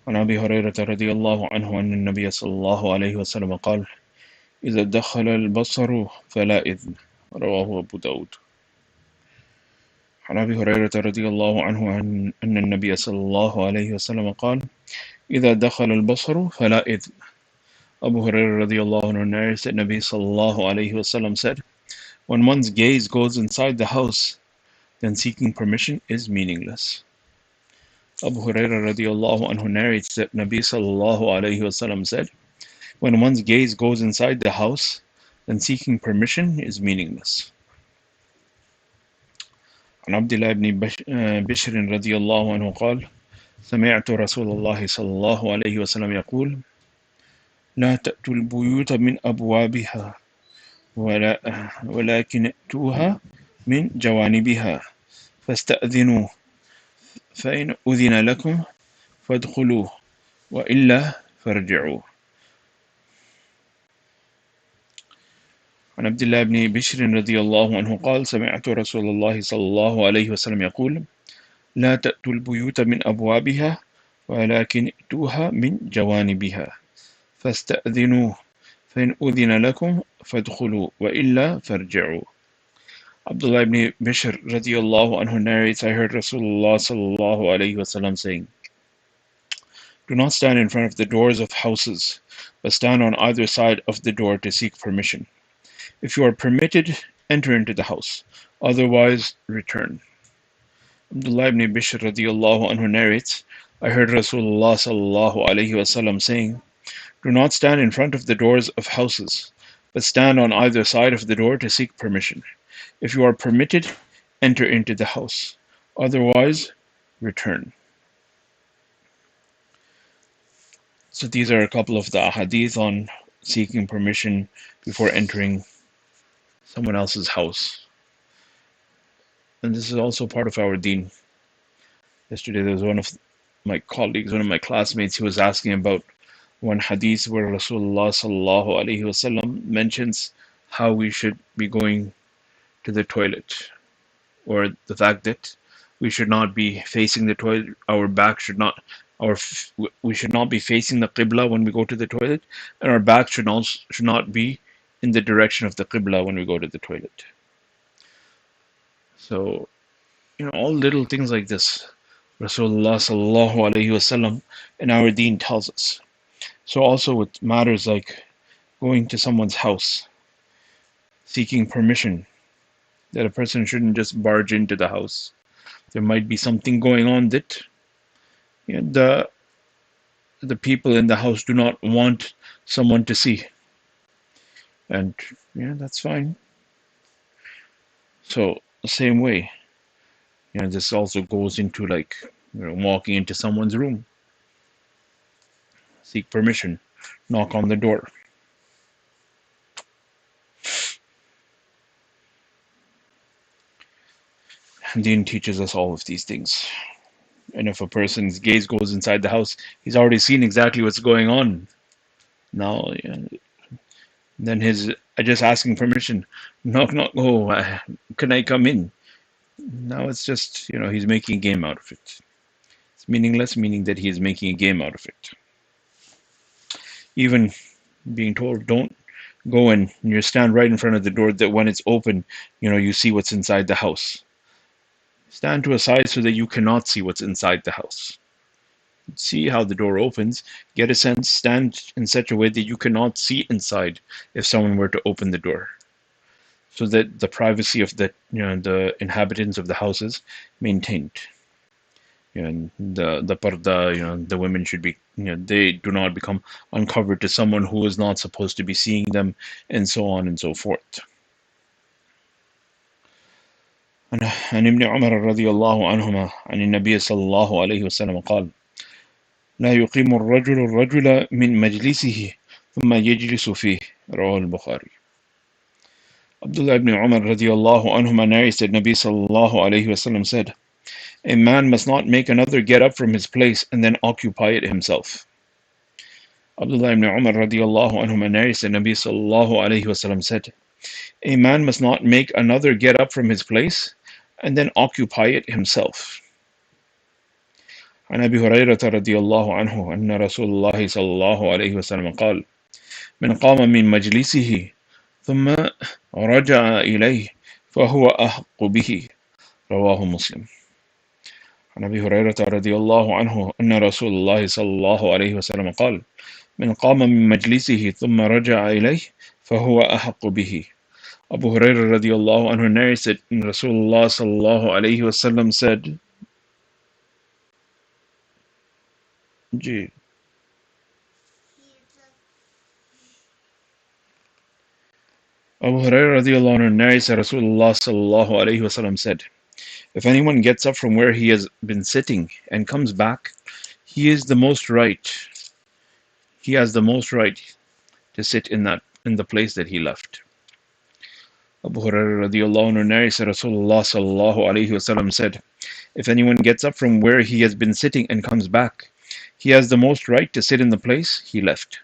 عن أبي هريرة رضي الله عنه أن النبي صلى الله عليه وسلم قال: إذا دخل البصر فلا إثم. رواه أبو داود. عن أبي هريرة رضي الله عنه أن النبي صلى الله عليه وسلم قال: إذا دخل البصر فلا إثم. Abu Hurairah radiallahu anhu narrates that Nabi sallallahu alayhi wasallam said, when one's gaze goes inside the house, then seeking permission is meaningless. Abu Hurairah radiallahu anhu narrates that Nabi sallallahu alayhi wasallam said, when one's gaze goes inside the house, then seeking permission is meaningless. عن عبد الله بن بشر رضي الله عنه قال: سمعت رسول الله صلى الله عليه وسلم يقول: لا تأتوا البيوت من أبوابها ولكن ائتوها من جوانبها فاستأذنوا فإن أذن لكم فادخلوا وإلا فارجعوا. عن عبد الله بن بشر رضي الله عنه قال: سمعت رسول الله صلى الله عليه وسلم يقول: لا تأتوا البيوت من أبوابها ولكن ائتوها من جوانبها فاستأذنوا فإن أذن لكم فادخلوا وإلا فارجعوا. Abdullah ibn Bishr radiallahu anhu narrates, I heard Rasulullah sallallahu alayhi wasallam saying, do not stand in front of the doors of houses, but stand on either side of the door to seek permission. If you are permitted, enter into the house. Otherwise, return. Abdullah ibn Bishr radiallahu anhu narrates, I heard Rasulullah sallallahu alayhi wasallam saying, do not stand in front of the doors of houses, but stand on either side of the door to seek permission. If you are permitted, enter into the house. Otherwise, return. So these are a couple of the ahadith on seeking permission before entering someone else's house. And this is also part of our deen. Yesterday there was one of my colleagues, one of my classmates, who was asking about one hadith where Rasulullah sallallahu alaihi wasallam mentions how we should be going to the toilet, or the fact that we should not be facing the toilet, our back should not, we should not be facing the qibla when we go to the toilet, and our back should not be in the direction of the qibla when we go to the toilet. So, all little things like this, Rasulullah sallallahu alaihi wasallam in our deen tells us. So also with matters like going to someone's house, seeking permission, that a person shouldn't just barge into the house. There might be something going on that the people in the house do not want someone to see. And that's fine. So the same way, this also goes into like walking into someone's room. Seek permission, knock on the door. Deen teaches us all of these things. And if a person's gaze goes inside the house, he's already seen exactly what's going on. Now, then just asking permission, knock, can I come in? Now it's just, he's making a game out of it. It's meaningless, meaning that he is making a game out of it. Even being told, don't go in, you stand right in front of the door, that when it's open, you see what's inside the house. Stand to a side so that you cannot see what's inside the house. See how the door opens, get a sense, stand in such a way that you cannot see inside if someone were to open the door, so that the privacy of the inhabitants of the house is maintained. And the parda, the women should be, they do not become uncovered to someone who is not supposed to be seeing them, and so on and so forth. عن ابن عمر رضي الله عنهما عن النبي صلى الله عليه وسلم قال: لا يقيم الرجل من مجلسه ثم يجلس فيه. رواه البخاري. Abdullah ibn Umar radiallahu anhuma narrates that Nabi sallallahu alayhi wasallam said, a man must not make another get up from his place and then occupy it himself. Abdullah ibn Umar radiallahu anhuma narrates that Nabi sallallahu alayhi wasallam said, a man must not make another get up from his place and then occupy it himself. عن أبي هريرة رضي الله عنه أن رسول الله صلى الله عليه وسلم قال من قام من مجلسه ثم رجع إليه فهو أحق به رواه مسلم. عن أبي هريرة رضي الله عنه أن رسول الله صلى الله عليه وسلم قال من قام من مجلسه ثم رجع إليه فهو أحق به. Abu Hurairah radiallahu anhu narrates that Rasulullah sallallahu alayhi wasallam said, Ji. Abu Hurairah radiallahu anhu narrates that Rasulullah sallallahu alayhi wasallam said, if anyone gets up from where he has been sitting and comes back, he is the most right. He has the most right to sit in the place that he left. Abu Hurairah radiallahu anhu narrates that Rasulullah sallallahu alayhi wasallam said, if anyone gets up from where he has been sitting and comes back, he has the most right to sit in the place he left.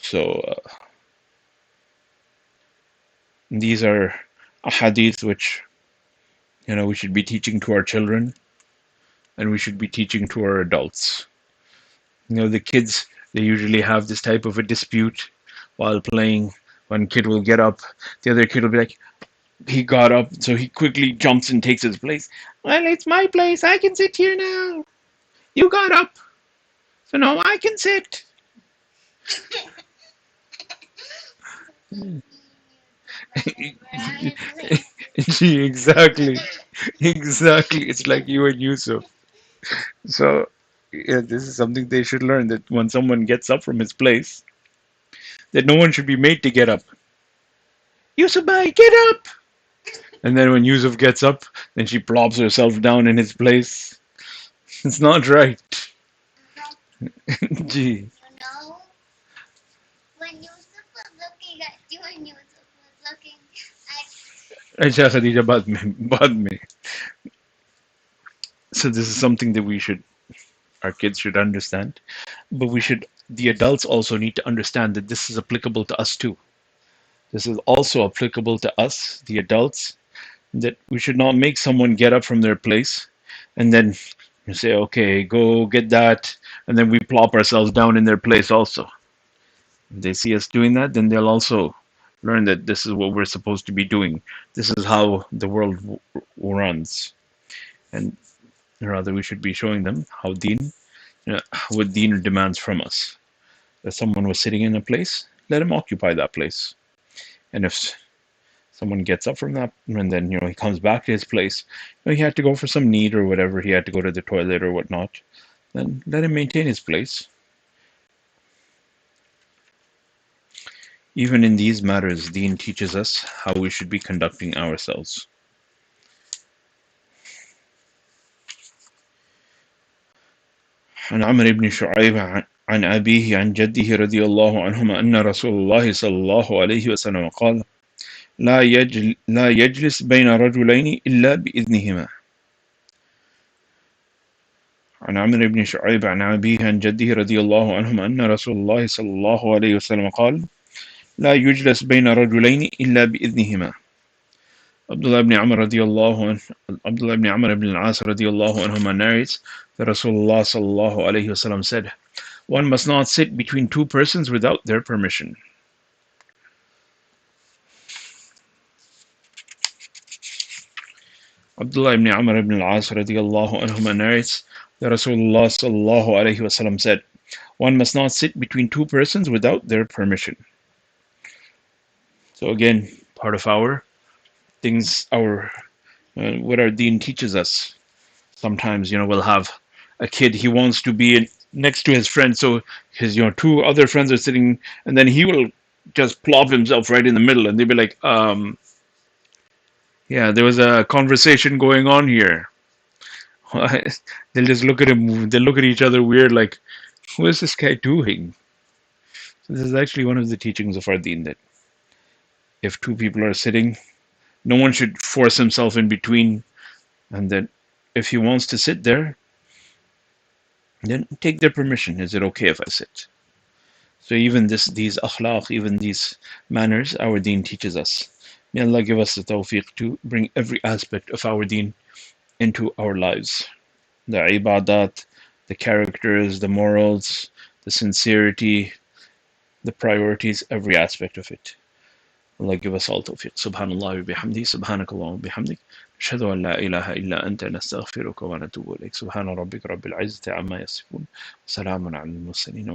So these are ahadith which we should be teaching to our children, and we should be teaching to our adults. The kids, they usually have this type of a dispute while playing. One kid will get up, the other kid will be like, he got up, so he quickly jumps and takes his place. Well, it's my place, I can sit here now. You got up, so now I can sit. Exactly. It's like you and Yusuf. So this is something they should learn, that when someone gets up from his place, that no one should be made to get up. Yusuf, bhai, get up! And then when Yusuf gets up, then she plops herself down in his place. It's not right. Gee. When Yusuf was looking at you and Yusuf was looking at Aisha Khadija baad mein. So this is something that our kids should understand. But the adults also need to understand that this is applicable to us too. This is also applicable to us, the adults, that we should not make someone get up from their place and then say, okay, go get that, and then we plop ourselves down in their place also. If they see us doing that, then they'll also learn that this is what we're supposed to be doing. This is how the world runs. And rather, we should be showing them how what deen demands from us. If someone was sitting in a place, let him occupy that place. And if someone gets up from that and then he comes back to his place, he had to go for some need or whatever, he had to go to the toilet or whatnot, then let him maintain his place. Even in these matters, Deen teaches us how we should be conducting ourselves. عن عمرو بن شعيب عن أبيه عن جده رضي الله عنهما أن رسول الله صلى الله عليه وسلم قال لا يجلس بين رجلين إلا بإذنهما. عن عمرو بن شعيب عن أبيه عن جده رضي الله عنهما أن رسول الله صلى الله عليه وسلم قال لا يجلس بين رجلين إلا بإذنهما. Abdullah ibn Amr ibn al-As radiallahu anhuma narrates that Rasulullah sallallahu alayhi wasallam said, one must not sit between two persons without their permission. Abdullah ibn Amr ibn al-As radiallahu anhuma narrates that Rasulullah sallallahu alayhi wasallam said, one must not sit between two persons without their permission. So again, part of our things, what our deen teaches us. Sometimes, we'll have a kid, he wants to be next to his friend, so his, two other friends are sitting, and then he will just plop himself right in the middle, and they'll be like, yeah, there was a conversation going on here. They'll just look at him, they'll look at each other weird, like, what is this guy doing? So this is actually one of the teachings of our deen, that if two people are sitting, no one should force himself in between, and that if he wants to sit there, then take their permission. Is it okay if I sit? So even these akhlaq, even these manners, our deen teaches us. May Allah give us the tawfiq to bring every aspect of our deen into our lives. The ibadat, the characters, the morals, the sincerity, the priorities, every aspect of it. Allah give us all tawfiq. Subhanallah wa bihamdi, subhanakallah wa bihamdik. أشهد أن لا إله إلا أنت نستغفرك ونتوب إليك. سبحان ربك رب العزة عما يصفون. وسلام على المرسلين.